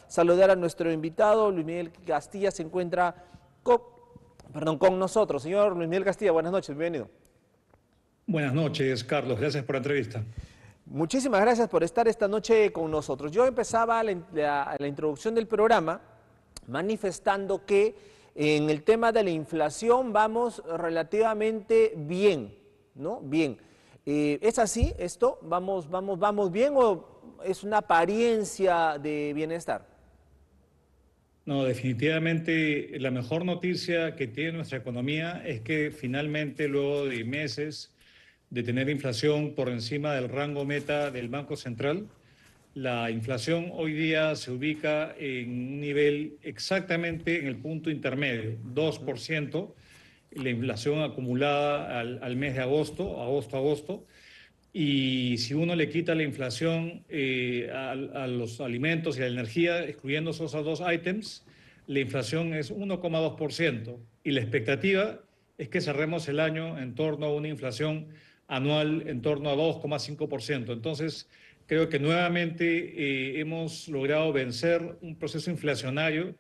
saludar a nuestro invitado. Luis Miguel Castilla se encuentra con nosotros. Señor Luis Miguel Castilla, buenas noches, bienvenido. Buenas noches, Carlos. Gracias por la entrevista. Muchísimas gracias por estar esta noche con nosotros. Yo empezaba la introducción del programa manifestando que en el tema de la inflación vamos relativamente bien, ¿no? Bien. ¿Es así esto? ¿Vamos bien o es una apariencia de bienestar? No, definitivamente la mejor noticia que tiene nuestra economía es que finalmente, luego de meses de tener inflación por encima del rango meta del Banco Central, la inflación hoy día se ubica en un nivel exactamente en el punto intermedio, 2%, la inflación acumulada al mes de agosto. Y si uno le quita la inflación a los alimentos y a la energía, excluyendo esos dos ítems, la inflación es 1,2%. Y la expectativa es que cerremos el año en torno a una inflación anual en torno a 2,5%. Entonces, creo que nuevamente hemos logrado vencer un proceso inflacionario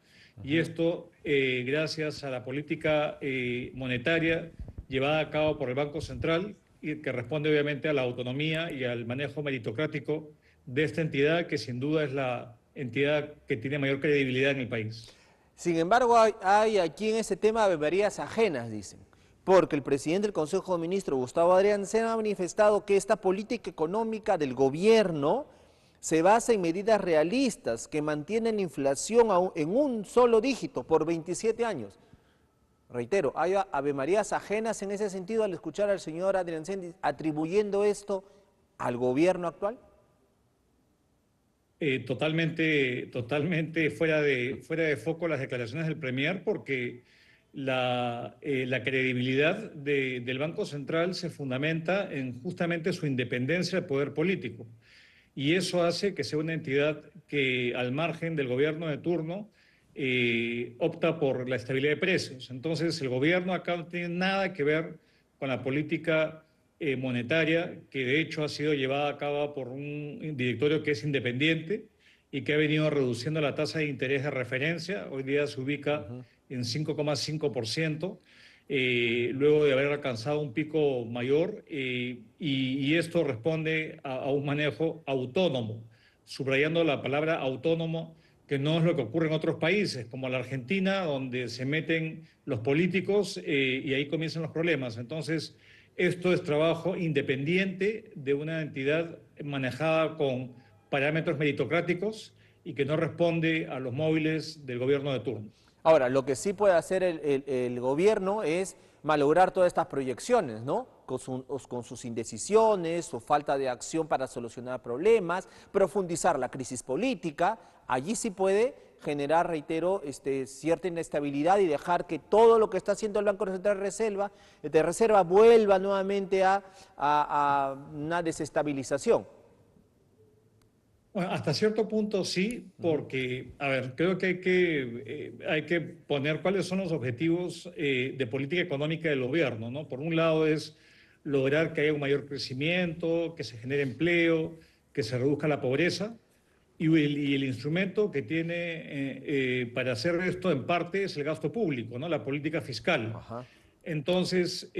y esto gracias a la política monetaria llevada a cabo por el Banco Central, y que responde obviamente a la autonomía y al manejo meritocrático de esta entidad, que sin duda es la entidad que tiene mayor credibilidad en el país. Sin embargo, hay aquí en ese tema averías ajenas, dicen, porque el presidente del Consejo de Ministros, Gustavo Adrián Sena, ha manifestado que esta política económica del gobierno se basa en medidas realistas que mantienen la inflación en un solo dígito por 27 años. Reitero, hay avemarías ajenas en ese sentido al escuchar al señor Adrián Sena atribuyendo esto al gobierno actual. Totalmente fuera de foco las declaraciones del Premier, porque la credibilidad del Banco Central se fundamenta en justamente su independencia de poder político. Y eso hace que sea una entidad que, al margen del gobierno de turno, opta por la estabilidad de precios. Entonces, el gobierno acá no tiene nada que ver con la política monetaria, que de hecho ha sido llevada a cabo por un directorio que es independiente y que ha venido reduciendo la tasa de interés de referencia. Hoy día se ubica en 5,5%, luego de haber alcanzado un pico mayor, y esto responde a un manejo autónomo, subrayando la palabra autónomo, que no es lo que ocurre en otros países, como la Argentina, donde se meten los políticos y ahí comienzan los problemas. Entonces, esto es trabajo independiente de una entidad manejada con parámetros meritocráticos y que no responde a los móviles del gobierno de turno. Ahora, lo que sí puede hacer el gobierno es malograr todas estas proyecciones, ¿no? Con sus indecisiones, su falta de acción para solucionar problemas, profundizar la crisis política. Allí sí puede generar, reitero, cierta inestabilidad y dejar que todo lo que está haciendo el Banco Central de Reserva vuelva nuevamente a una desestabilización. Bueno, hasta cierto punto sí, porque, a ver, creo que hay que poner cuáles son los objetivos de política económica del gobierno, ¿no? Por un lado es lograr que haya un mayor crecimiento, que se genere empleo, que se reduzca la pobreza, y el instrumento que tiene para hacer esto en parte es el gasto público, ¿no? La política fiscal. Ajá. Entonces,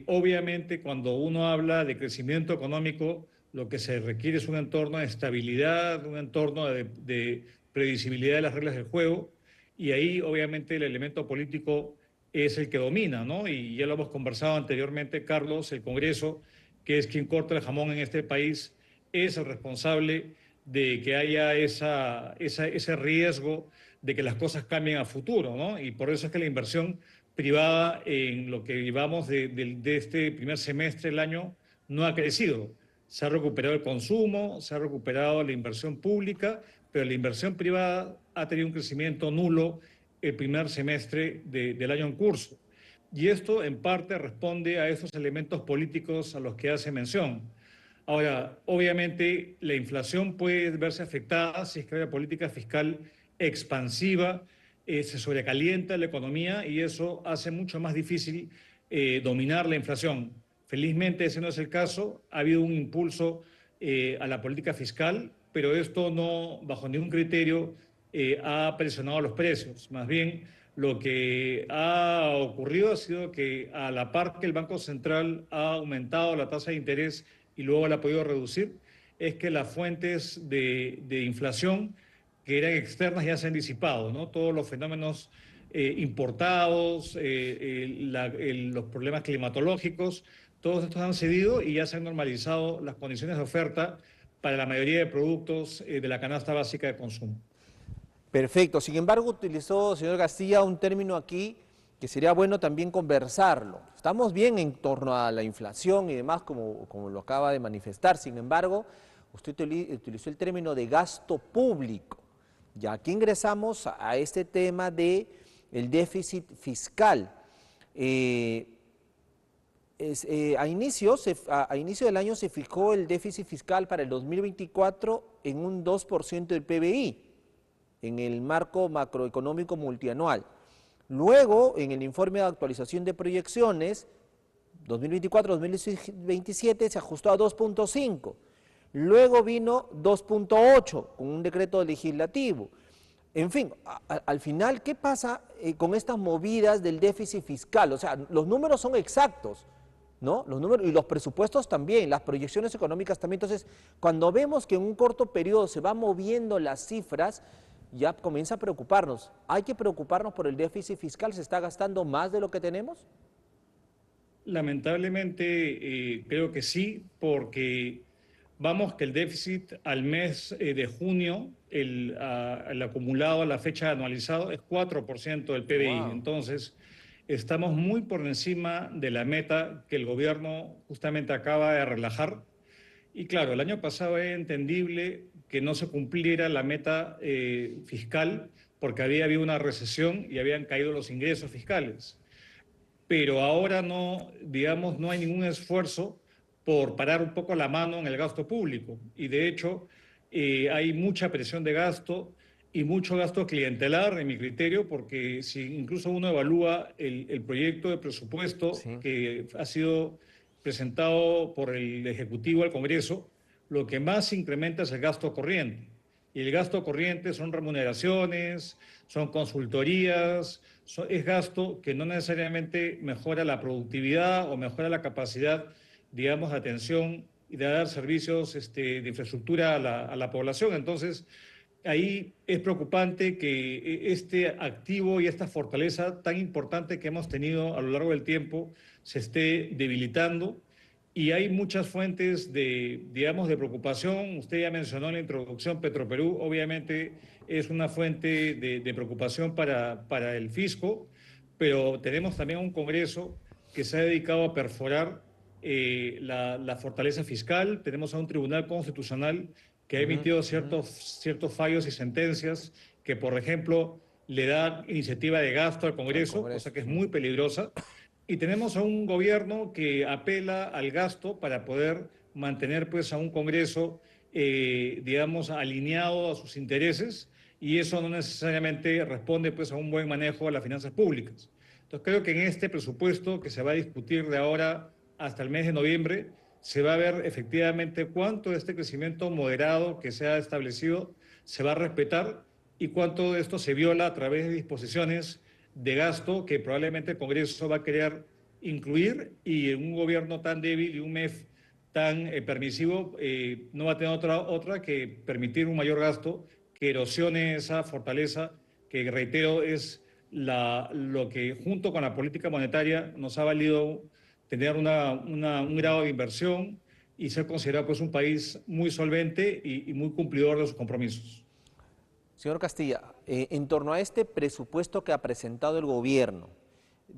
obviamente, cuando uno habla de crecimiento económico, lo que se requiere es un entorno de estabilidad, un entorno de previsibilidad de las reglas del juego, y ahí, obviamente, el elemento político es el que domina, ¿no? Y ya lo hemos conversado anteriormente, Carlos, el Congreso, que es quien corta el jamón en este país, es el responsable de que haya ese riesgo de que las cosas cambien a futuro, ¿no? Y por eso es que la inversión privada en lo que llevamos de este primer semestre del año no ha crecido. Se ha recuperado el consumo, se ha recuperado la inversión pública, pero la inversión privada ha tenido un crecimiento nulo el primer semestre del año en curso. Y esto en parte responde a esos elementos políticos a los que hace mención. Ahora, obviamente, la inflación puede verse afectada si es que hay una política fiscal expansiva, se sobrecalienta la economía y eso hace mucho más difícil dominar la inflación. Felizmente ese no es el caso, ha habido un impulso a la política fiscal, pero esto no, bajo ningún criterio, ha presionado los precios. Más bien, lo que ha ocurrido ha sido que a la par que el Banco Central ha aumentado la tasa de interés y luego la ha podido reducir, es que las fuentes de inflación que eran externas ya se han disipado, ¿no? Todos los fenómenos importados, los problemas climatológicos, todos estos han cedido y ya se han normalizado las condiciones de oferta para la mayoría de productos de la canasta básica de consumo. Perfecto. Sin embargo, utilizó, señor Castilla, un término aquí que sería bueno también conversarlo. Estamos bien en torno a la inflación y demás, como lo acaba de manifestar. Sin embargo, usted utilizó el término de gasto público. Ya aquí ingresamos a este tema de el déficit fiscal. A inicio del año se fijó el déficit fiscal para el 2024 en un 2% del PBI, en el marco macroeconómico multianual. Luego, en el informe de actualización de proyecciones, 2024-2027 se ajustó a 2.5. Luego vino 2.8 con un decreto legislativo. En fin, al final, ¿qué pasa con estas movidas del déficit fiscal? O sea, los números son exactos, ¿no? Los números y los presupuestos también, las proyecciones económicas también. Entonces, cuando vemos que en un corto periodo se van moviendo las cifras, ya comienza a preocuparnos. ¿Hay que preocuparnos por el déficit fiscal? ¿Se está gastando más de lo que tenemos? Lamentablemente, creo que sí, porque vamos que el déficit al mes de junio, el acumulado a la fecha anualizado, es 4% del PBI. Wow. Entonces, estamos muy por encima de la meta que el gobierno justamente acaba de relajar. Y claro, el año pasado era entendible que no se cumpliera la meta fiscal porque había habido una recesión y habían caído los ingresos fiscales, pero ahora no, digamos, no hay ningún esfuerzo por parar un poco la mano en el gasto público. Y de hecho, hay mucha presión de gasto y mucho gasto clientelar, en mi criterio, porque si incluso uno evalúa el proyecto de presupuesto Sí. que ha sido presentado por el Ejecutivo al Congreso, lo que más incrementa es el gasto corriente. Y el gasto corriente son remuneraciones, son consultorías, es gasto que no necesariamente mejora la productividad o mejora la capacidad, digamos, de atención y de dar servicios de infraestructura a la población. Entonces, ahí es preocupante que este activo y esta fortaleza tan importante que hemos tenido a lo largo del tiempo se esté debilitando y hay muchas fuentes de, digamos, de preocupación. Usted ya mencionó en la introducción Petroperú, obviamente es una fuente de preocupación para el fisco, pero tenemos también un Congreso que se ha dedicado a perforar la fortaleza fiscal, tenemos a un Tribunal Constitucional que ha emitido ciertos fallos y sentencias que, por ejemplo, le da iniciativa de gasto al Al Congreso, cosa Congreso, que es sí. muy peligrosa. Y tenemos a un gobierno que apela al gasto para poder mantener pues a un Congreso, digamos, alineado a sus intereses y eso no necesariamente responde pues a un buen manejo de las finanzas públicas. Entonces creo que en este presupuesto que se va a discutir de ahora hasta el mes de noviembre se va a ver efectivamente cuánto de este crecimiento moderado que se ha establecido se va a respetar y cuánto de esto se viola a través de disposiciones de gasto que probablemente el Congreso va a querer incluir y un gobierno tan débil y un MEF tan permisivo no va a tener otra que permitir un mayor gasto que erosione esa fortaleza que, reitero, es lo que junto con la política monetaria nos ha valido tener un grado de inversión y ser considerado pues, un país muy solvente y muy cumplidor de sus compromisos. Señor Castilla, en torno a este presupuesto que ha presentado el gobierno,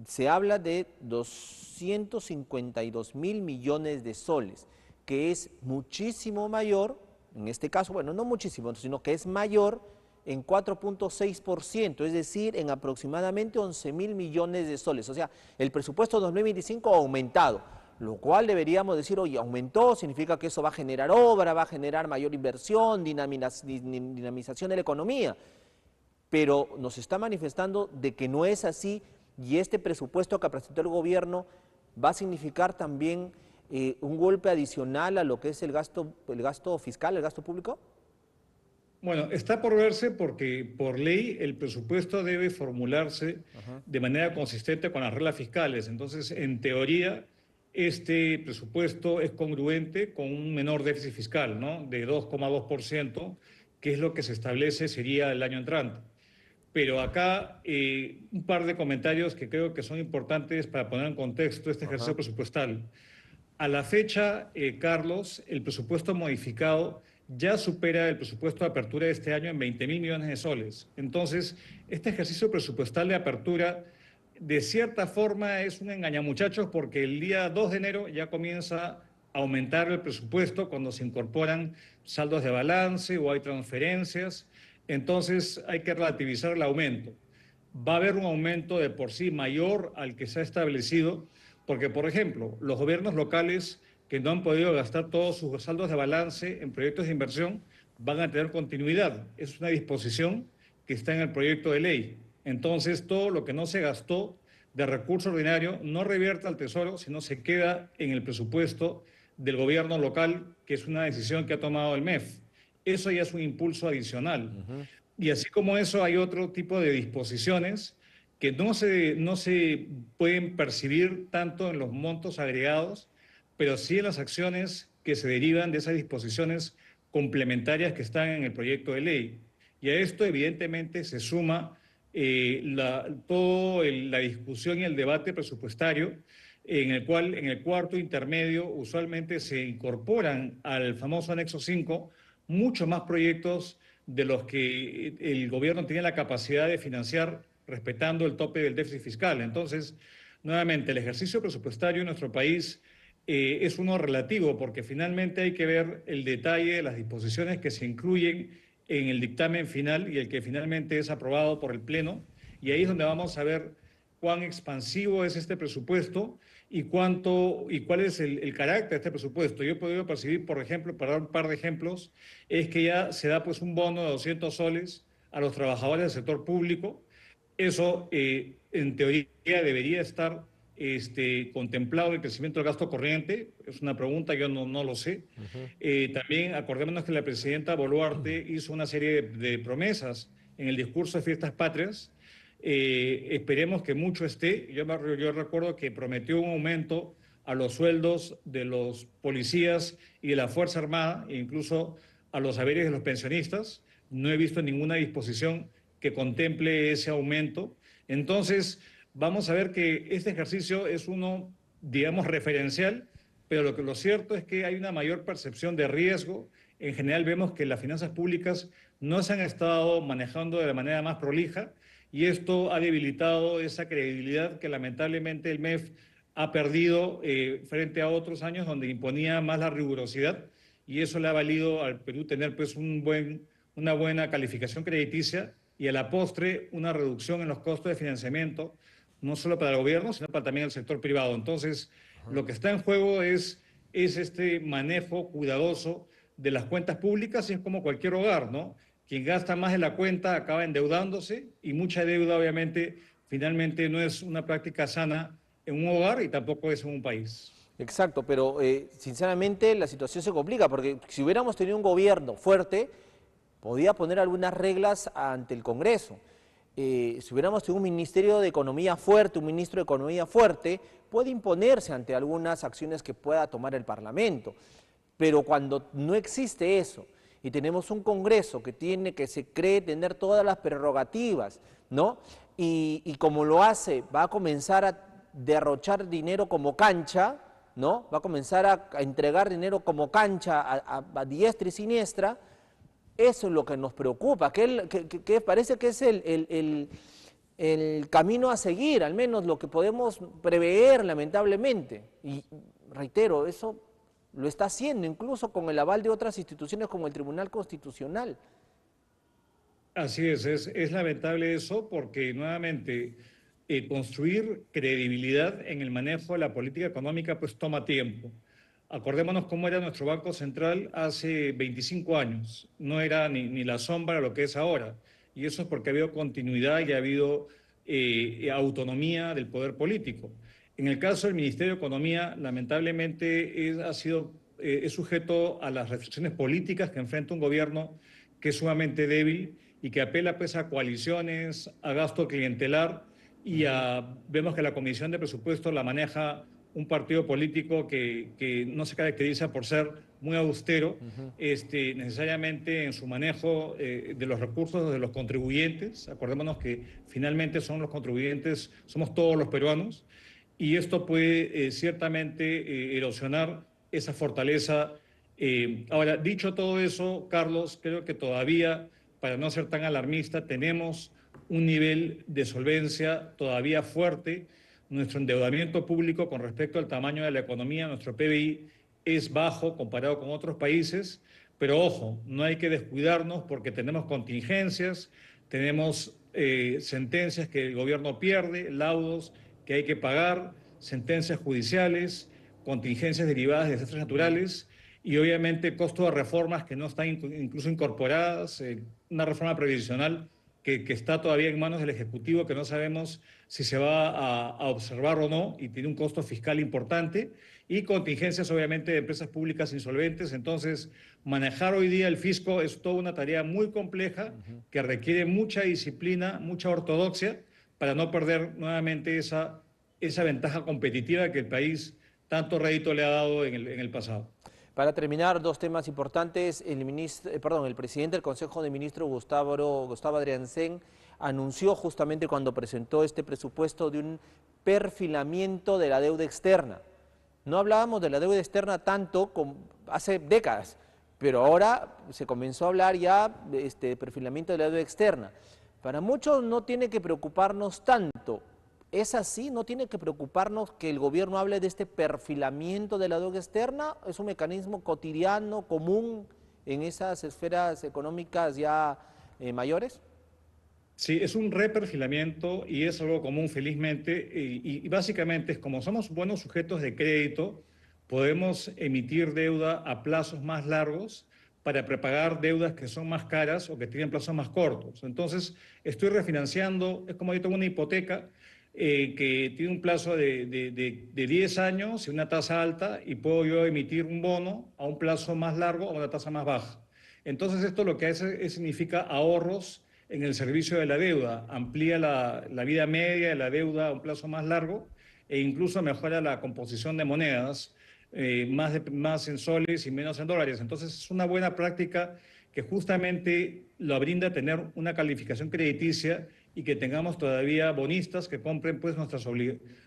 se habla de 252.000 millones de soles, que es muchísimo mayor, en este caso, bueno, no muchísimo, sino que es mayor en 4.6%, es decir, en aproximadamente 11.000 millones de soles. O sea, el presupuesto 2025 ha aumentado, lo cual deberíamos decir, oye, aumentó, significa que eso va a generar obra, va a generar mayor inversión, dinamización de la economía, pero nos está manifestando de que no es así y este presupuesto que presentó el gobierno va a significar también un golpe adicional a lo que es el gasto fiscal, el gasto público. Bueno, está por verse porque por ley el presupuesto debe formularse Ajá, de manera consistente con las reglas fiscales. Entonces, en teoría, este presupuesto es congruente con un menor déficit fiscal, ¿no? De 2,2%, que es lo que se establece sería el año entrante. Pero acá un par de comentarios que creo que son importantes para poner en contexto este ejercicio ajá, presupuestal. A la fecha, Carlos, el presupuesto modificado ya supera el presupuesto de apertura de este año en 20.000 millones de soles. Entonces, este ejercicio presupuestal de apertura, de cierta forma, es un engañamuchachos porque el día 2 de enero ya comienza a aumentar el presupuesto cuando se incorporan saldos de balance o hay transferencias. Entonces, hay que relativizar el aumento. Va a haber un aumento de por sí mayor al que se ha establecido porque, por ejemplo, los gobiernos locales que no han podido gastar todos sus saldos de balance en proyectos de inversión van a tener continuidad. Es una disposición que está en el proyecto de ley. Entonces, todo lo que no se gastó de recurso ordinario no revierte al Tesoro, sino se queda en el presupuesto del gobierno local, que es una decisión que ha tomado el MEF. Eso ya es un impulso adicional. ujú. Y así como eso, hay otro tipo de disposiciones que no se pueden percibir tanto en los montos agregados, pero sí en las acciones que se derivan de esas disposiciones complementarias que están en el proyecto de ley. Y a esto evidentemente se suma toda la discusión y el debate presupuestario, en el cual en el cuarto intermedio usualmente se incorporan al famoso anexo 5 muchos más proyectos de los que el gobierno tiene la capacidad de financiar respetando el tope del déficit fiscal. Entonces, nuevamente, el ejercicio presupuestario en nuestro país es uno relativo porque finalmente hay que ver el detalle de las disposiciones que se incluyen en el dictamen final y el que finalmente es aprobado por el Pleno. Y ahí es donde vamos a ver cuán expansivo es este presupuesto y cuál es el carácter de este presupuesto. Yo he podido percibir, por ejemplo, para dar un par de ejemplos, es que ya se da pues un bono de 200 soles a los trabajadores del sector público. Eso, en teoría, debería estar contemplado el crecimiento del gasto corriente. Es una pregunta, yo no lo sé. Ujú. También acordémonos que la presidenta Boluarte hizo una serie de promesas en el discurso de Fiestas Patrias. Esperemos que mucho esté. Yo recuerdo que prometió un aumento a los sueldos de los policías y de la Fuerza Armada, e incluso a los haberes de los pensionistas. No he visto ninguna disposición que contemple ese aumento. Entonces, vamos a ver que este ejercicio es uno, digamos, referencial, pero lo cierto es que hay una mayor percepción de riesgo. En general vemos que las finanzas públicas no se han estado manejando de la manera más prolija y esto ha debilitado esa credibilidad que lamentablemente el MEF ha perdido frente a otros años donde imponía más la rigurosidad y eso le ha valido al Perú tener pues una buena calificación crediticia y a la postre una reducción en los costos de financiamiento, no solo para el gobierno, sino para también el sector privado. Entonces, lo que está en juego es este manejo cuidadoso de las cuentas públicas y es como cualquier hogar, ¿no? Quien gasta más de la cuenta acaba endeudándose y mucha deuda obviamente finalmente no es una práctica sana en un hogar y tampoco es en un país. Exacto, pero sinceramente la situación se complica porque si hubiéramos tenido un gobierno fuerte, podía poner algunas reglas ante el Congreso. Si hubiéramos tenido un Ministerio de Economía fuerte, un ministro de Economía fuerte, puede imponerse ante algunas acciones que pueda tomar el Parlamento. Pero cuando no existe eso y tenemos un Congreso que se cree tener todas las prerrogativas, ¿no? Y como lo hace, va a comenzar a derrochar dinero como cancha, ¿no? Va a comenzar a entregar dinero como cancha a diestra y siniestra. Eso es lo que nos preocupa, que parece que es el camino a seguir, al menos lo que podemos prever lamentablemente. Y reitero, eso lo está haciendo incluso con el aval de otras instituciones como el Tribunal Constitucional. Así es lamentable eso porque nuevamente construir credibilidad en el manejo de la política económica pues toma tiempo. Acordémonos cómo era nuestro Banco Central hace 25 años, no era ni la sombra de lo que es ahora. Y eso es porque ha habido continuidad y ha habido autonomía del poder político. En el caso del Ministerio de Economía, lamentablemente es sujeto a las restricciones políticas que enfrenta un gobierno que es sumamente débil y que apela pues a coaliciones, a gasto clientelar vemos que la Comisión de Presupuesto la maneja un partido político que no se caracteriza por ser muy austero, necesariamente en su manejo de los recursos de los contribuyentes. Acordémonos que finalmente son los contribuyentes, somos todos los peruanos, y esto puede ciertamente erosionar esa fortaleza. Ahora, dicho todo eso, Carlos, creo que todavía, para no ser tan alarmista, tenemos un nivel de solvencia todavía fuerte. Nuestro endeudamiento público con respecto al tamaño de la economía, nuestro PBI, es bajo comparado con otros países, pero ojo, no hay que descuidarnos porque tenemos contingencias, tenemos sentencias que el gobierno pierde, laudos que hay que pagar, sentencias judiciales, contingencias derivadas de desastres naturales y obviamente costo de reformas que no están incluso incorporadas, una reforma previsional que está todavía en manos del Ejecutivo, que no sabemos si se va a observar o no, y tiene un costo fiscal importante, y contingencias obviamente de empresas públicas insolventes. Entonces, manejar hoy día el fisco es toda una tarea muy compleja que requiere mucha disciplina, mucha ortodoxia, para no perder nuevamente esa ventaja competitiva que el país tanto rédito le ha dado en el pasado. Para terminar, dos temas importantes. El presidente del Consejo de Ministros, Gustavo Adriancén, anunció justamente cuando presentó este presupuesto de un perfilamiento de la deuda externa. No hablábamos de la deuda externa tanto como hace décadas, pero ahora se comenzó a hablar ya de este perfilamiento de la deuda externa. Para muchos no tiene que preocuparnos tanto. ¿Es así? ¿No tiene que preocuparnos que el gobierno hable de este perfilamiento de la deuda externa? ¿Es un mecanismo cotidiano, común en esas esferas económicas ya mayores? Sí, es un reperfilamiento y es algo común, felizmente, y básicamente es como somos buenos sujetos de crédito, podemos emitir deuda a plazos más largos para prepagar deudas que son más caras o que tienen plazos más cortos. Entonces, estoy refinanciando, es como yo tengo una hipoteca que tiene un plazo de 10 años y una tasa alta, y puedo yo emitir un bono a un plazo más largo o a una tasa más baja. Entonces, esto lo que hace significa ahorros en el servicio de la deuda, amplía la vida media de la deuda a un plazo más largo e incluso mejora la composición de monedas, más en soles y menos en dólares. Entonces es una buena práctica que justamente lo brinda tener una calificación crediticia y que tengamos todavía bonistas que compren pues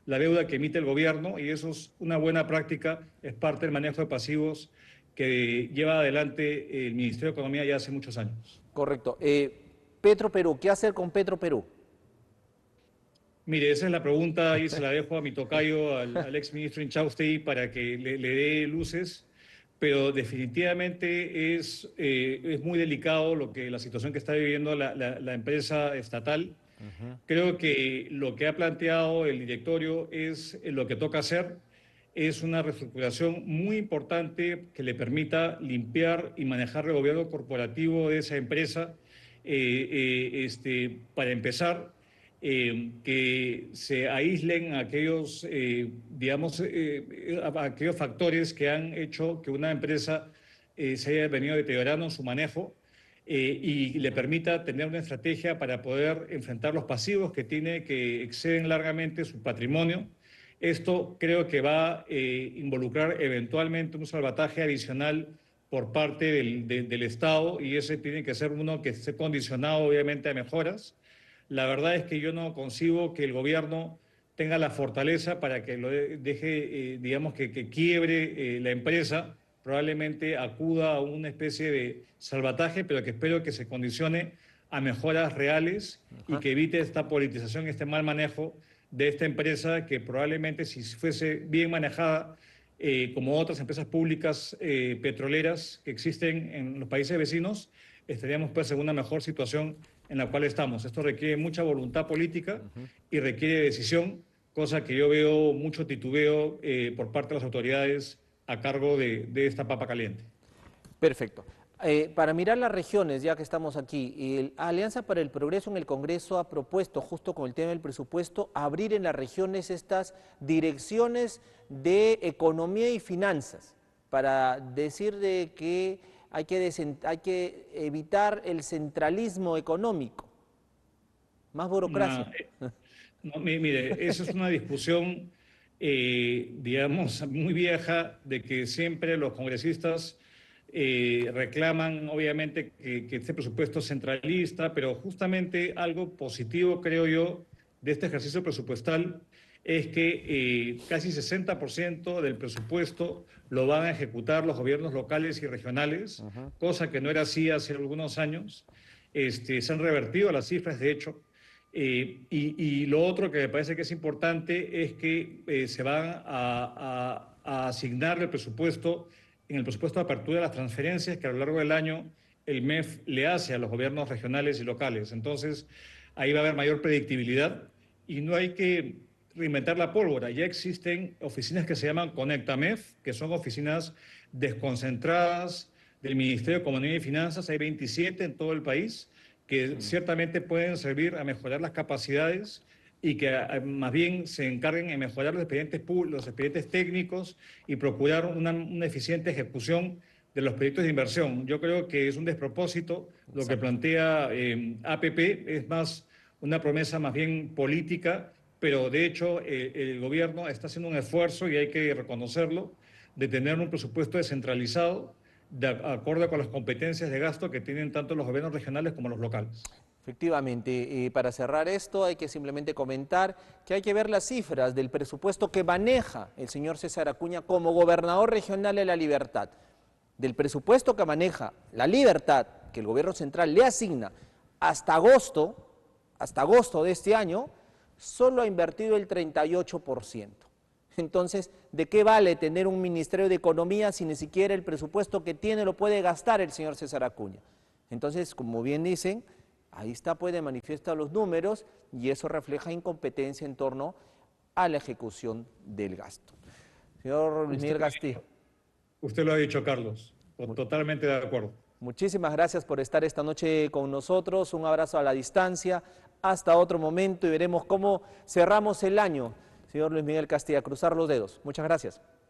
la deuda que emite el gobierno, y eso es una buena práctica, es parte del manejo de pasivos que lleva adelante el Ministerio de Economía ya hace muchos años. Correcto. Petroperú, ¿qué hacer con Petroperú? Mire, esa es la pregunta y se la dejo a mi tocayo, al exministro Inchausti, para que le dé luces, pero definitivamente es muy delicado la situación que está viviendo la empresa estatal. Creo que lo que ha planteado el directorio es lo que toca hacer, es una reestructuración muy importante que le permita limpiar y manejar el gobierno corporativo de esa empresa. Para empezar, que se aíslen aquellos, aquellos factores que han hecho que una empresa se haya venido deteriorando en su manejo, y le permita tener una estrategia para poder enfrentar los pasivos que tiene, que exceden largamente su patrimonio. Esto creo que va a involucrar eventualmente un salvataje adicional por parte del Estado, y ese tiene que ser uno que esté condicionado obviamente a mejoras. La verdad es que yo no concibo que el gobierno tenga la fortaleza para que lo deje, digamos, que quiebre la empresa. Probablemente acuda a una especie de salvataje, pero que espero que se condicione a mejoras reales y que evite esta politización, este mal manejo de esta empresa, que probablemente, si fuese bien manejada, como otras empresas públicas petroleras que existen en los países vecinos, estaríamos pues en una mejor situación en la cual estamos. Esto requiere mucha voluntad política y requiere decisión, cosa que yo veo mucho titubeo por parte de las autoridades a cargo de esta papa caliente. Perfecto. Para mirar las regiones, ya que estamos aquí, Alianza para el Progreso en el Congreso ha propuesto, justo con el tema del presupuesto, abrir en las regiones estas direcciones de economía y finanzas, para decir de que hay que evitar el centralismo económico, más burocracia. No, mire, eso es una discusión, digamos, muy vieja, de que siempre los congresistas reclaman, obviamente, que este presupuesto es centralista, pero justamente algo positivo, creo yo, de este ejercicio presupuestal es que casi 60% del presupuesto lo van a ejecutar los gobiernos locales y regionales, cosa que no era así hace algunos años. Se han revertido las cifras, de hecho. Y lo otro que me parece que es importante es que se van a asignar el presupuesto, en el presupuesto de apertura de las transferencias que a lo largo del año el MEF le hace a los gobiernos regionales y locales. Entonces, ahí va a haber mayor predictibilidad y no hay que reinventar la pólvora. Ya existen oficinas que se llaman ConectaMEF, que son oficinas desconcentradas del Ministerio de Economía y Finanzas. Hay 27 en todo el país que ciertamente pueden servir a mejorar las capacidades y que más bien se encarguen de mejorar los expedientes técnicos y procurar una eficiente ejecución de los proyectos de inversión. Yo creo que es un despropósito lo que plantea APP, es más una promesa más bien política, pero de hecho el gobierno está haciendo un esfuerzo, y hay que reconocerlo, de tener un presupuesto descentralizado, de acuerdo con las competencias de gasto que tienen tanto los gobiernos regionales como los locales. Efectivamente, para cerrar esto hay que simplemente comentar que hay que ver las cifras del presupuesto que maneja el señor César Acuña como gobernador regional de La Libertad. Del presupuesto que maneja La Libertad, que el gobierno central le asigna hasta agosto de este año, solo ha invertido el 38%. Entonces, ¿de qué vale tener un Ministerio de Economía si ni siquiera el presupuesto que tiene lo puede gastar el señor César Acuña? Entonces, como bien dicen, ahí está, puede manifestar los números y eso refleja incompetencia en torno a la ejecución del gasto. Señor Luis Miguel Castillo. Usted lo ha dicho, Carlos, totalmente de acuerdo. Muchísimas gracias por estar esta noche con nosotros, un abrazo a la distancia, hasta otro momento y veremos cómo cerramos el año. Señor Luis Miguel Castilla, cruzar los dedos. Muchas gracias.